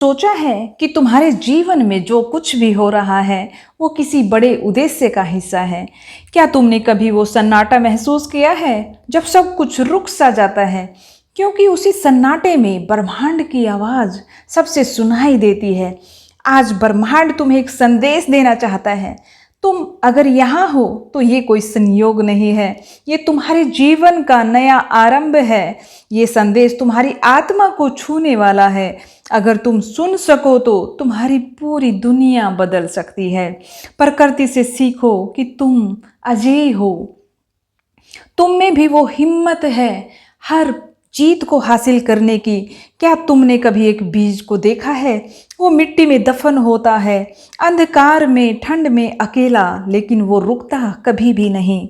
सोचा है कि तुम्हारे जीवन में जो कुछ भी हो रहा है वो किसी बड़े उद्देश्य का हिस्सा है। क्या तुमने कभी वो सन्नाटा महसूस किया है जब सब कुछ रुक सा जाता है, क्योंकि उसी सन्नाटे में ब्रह्मांड की आवाज़ सबसे सुनाई देती है। आज ब्रह्मांड तुम्हें एक संदेश देना चाहता है। तुम अगर यहाँ हो तो ये कोई संयोग नहीं है, ये तुम्हारे जीवन का नया आरंभ है। ये संदेश तुम्हारी आत्मा को छूने वाला है। अगर तुम सुन सको तो तुम्हारी पूरी दुनिया बदल सकती है। प्रकृति से सीखो कि तुम अजेय हो। तुम में भी वो हिम्मत है हर जीत को हासिल करने की। क्या तुमने कभी एक बीज को देखा है? वो मिट्टी में दफन होता है, अंधकार में, ठंड में, अकेला, लेकिन वो रुकता कभी भी नहीं।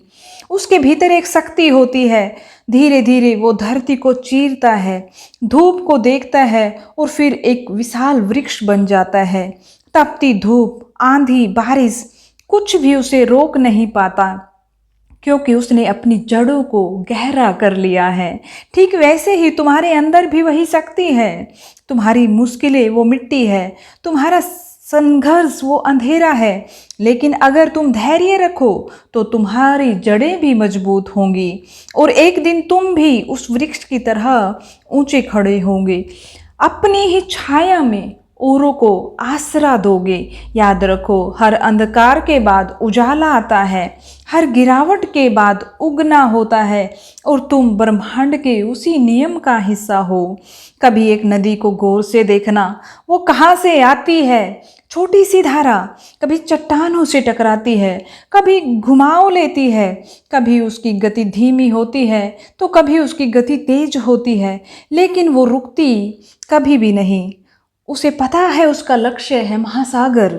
उसके भीतर एक शक्ति होती है। धीरे धीरे वो धरती को चीरता है, धूप को देखता है और फिर एक विशाल वृक्ष बन जाता है। तपती धूप, आंधी, बारिश कुछ भी उसे रोक नहीं पाता, क्योंकि उसने अपनी जड़ों को गहरा कर लिया है। ठीक वैसे ही तुम्हारे अंदर भी वही शक्ति है। तुम्हारी मुश्किलें वो मिट्टी है, तुम्हारा संघर्ष वो अंधेरा है, लेकिन अगर तुम धैर्य रखो तो तुम्हारी जड़ें भी मजबूत होंगी और एक दिन तुम भी उस वृक्ष की तरह ऊंचे खड़े होंगे। अपनी ही छाया में औरों को आसरा दोगे। याद रखो, हर अंधकार के बाद उजाला आता है, हर गिरावट के बाद उगना होता है और तुम ब्रह्मांड के उसी नियम का हिस्सा हो। कभी एक नदी को गौर से देखना, वो कहाँ से आती है। छोटी सी धारा कभी चट्टानों से टकराती है, कभी घुमाव लेती है, कभी उसकी गति धीमी होती है तो कभी उसकी गति तेज होती है, लेकिन वो रुकती कभी भी नहीं। उसे पता है उसका लक्ष्य है महासागर।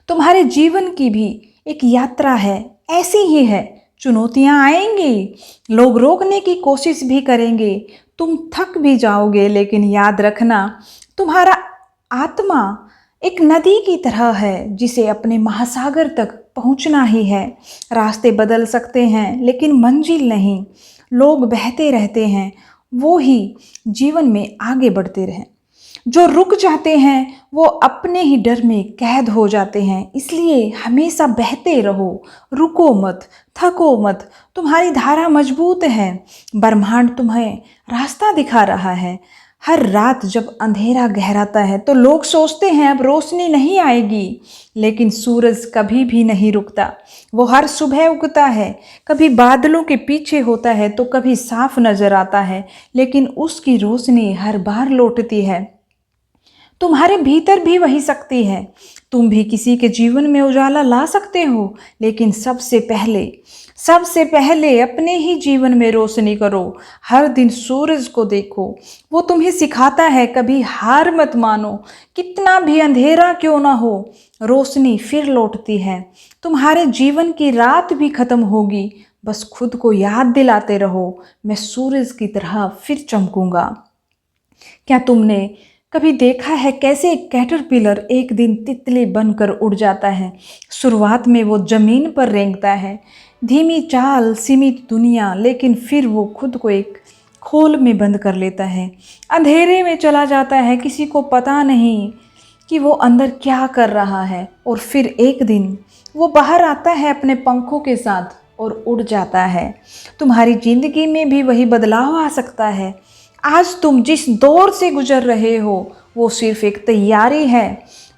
तुम्हारे जीवन की भी एक यात्रा है, ऐसी ही है। चुनौतियां आएंगी, लोग रोकने की कोशिश भी करेंगे, तुम थक भी जाओगे, लेकिन याद रखना, तुम्हारा आत्मा एक नदी की तरह है जिसे अपने महासागर तक पहुंचना ही है। रास्ते बदल सकते हैं लेकिन मंजिल नहीं। लोग बहते रहते हैं, वो ही जीवन में आगे बढ़ते रहें। जो रुक जाते हैं वो अपने ही डर में कैद हो जाते हैं। इसलिए हमेशा बहते रहो, रुको मत, थको मत। तुम्हारी धारा मजबूत है, ब्रह्मांड तुम्हें रास्ता दिखा रहा है। हर रात जब अंधेरा गहराता है तो लोग सोचते हैं अब रोशनी नहीं आएगी, लेकिन सूरज कभी भी नहीं रुकता। वो हर सुबह उगता है, कभी बादलों के पीछे होता है तो कभी साफ नजर आता है, लेकिन उसकी रोशनी हर बार लौटती है। तुम्हारे भीतर भी वही शक्ति है। तुम भी किसी के जीवन में उजाला ला सकते हो, लेकिन सबसे पहले अपने ही जीवन में रोशनी करो। हर दिन सूरज को देखो, वो तुम्हें सिखाता है कभी हार मत मानो। कितना भी अंधेरा क्यों ना हो, रोशनी फिर लौटती है। तुम्हारे जीवन की रात भी खत्म होगी, बस खुद को याद दिलाते रहो, मैं सूरज की तरह फिर चमकूंगा। क्या तुमने कभी देखा है कैसे एक कैटरपिलर एक दिन तितली बनकर उड़ जाता है? शुरुआत में वो जमीन पर रेंगता है, धीमी चाल, सीमित दुनिया, लेकिन फिर वो खुद को एक खोल में बंद कर लेता है, अंधेरे में चला जाता है। किसी को पता नहीं कि वो अंदर क्या कर रहा है, और फिर एक दिन वो बाहर आता है अपने पंखों के साथ और उड़ जाता है। तुम्हारी जिंदगी में भी वही बदलाव आ सकता है। आज तुम जिस दौर से गुजर रहे हो वो सिर्फ एक तैयारी है।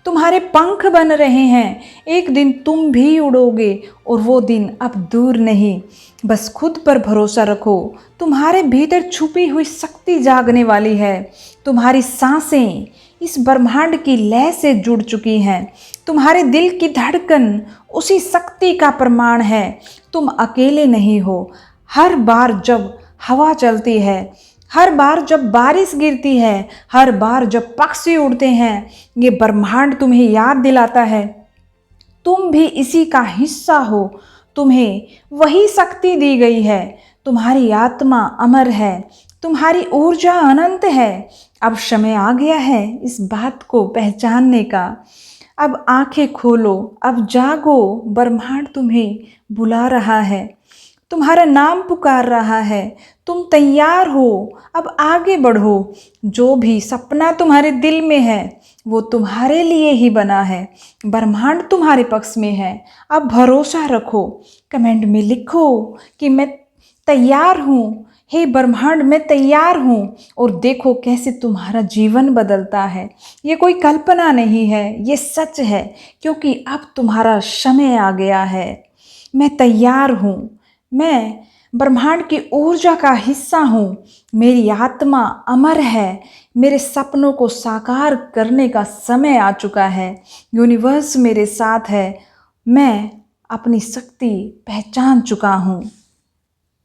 तुम्हारे पंख बन रहे हैं, एक दिन तुम भी उड़ोगे और वो दिन अब दूर नहीं। बस खुद पर भरोसा रखो, तुम्हारे भीतर छुपी हुई शक्ति जागने वाली है। तुम्हारी सांसें इस ब्रह्मांड की लय से जुड़ चुकी हैं। तुम्हारे दिल की धड़कन उसी शक्ति का प्रमाण है। तुम अकेले नहीं हो। हर बार जब हवा चलती है, हर बार जब बारिश गिरती है, हर बार जब पक्षी उड़ते हैं, ये ब्रह्मांड तुम्हें याद दिलाता है तुम भी इसी का हिस्सा हो। तुम्हें वही शक्ति दी गई है। तुम्हारी आत्मा अमर है, तुम्हारी ऊर्जा अनंत है। अब समय आ गया है इस बात को पहचानने का। अब आंखें खोलो, अब जागो, ब्रह्मांड तुम्हें बुला रहा है। तुम्हारा नाम पुकार रहा है। तुम तैयार हो, अब आगे बढ़ो। जो भी सपना तुम्हारे दिल में है वो तुम्हारे लिए ही बना है। ब्रह्मांड तुम्हारे पक्ष में है। अब भरोसा रखो। कमेंट में लिखो कि मैं तैयार हूँ। हे ब्रह्मांड, मैं तैयार हूँ। और देखो कैसे तुम्हारा जीवन बदलता है। ये कोई कल्पना नहीं है, ये सच है, क्योंकि अब तुम्हारा समय आ गया है। मैं तैयार हूँ। मैं ब्रह्मांड की ऊर्जा का हिस्सा हूँ। मेरी आत्मा अमर है। मेरे सपनों को साकार करने का समय आ चुका है। यूनिवर्स मेरे साथ है। मैं अपनी शक्ति पहचान चुका हूँ।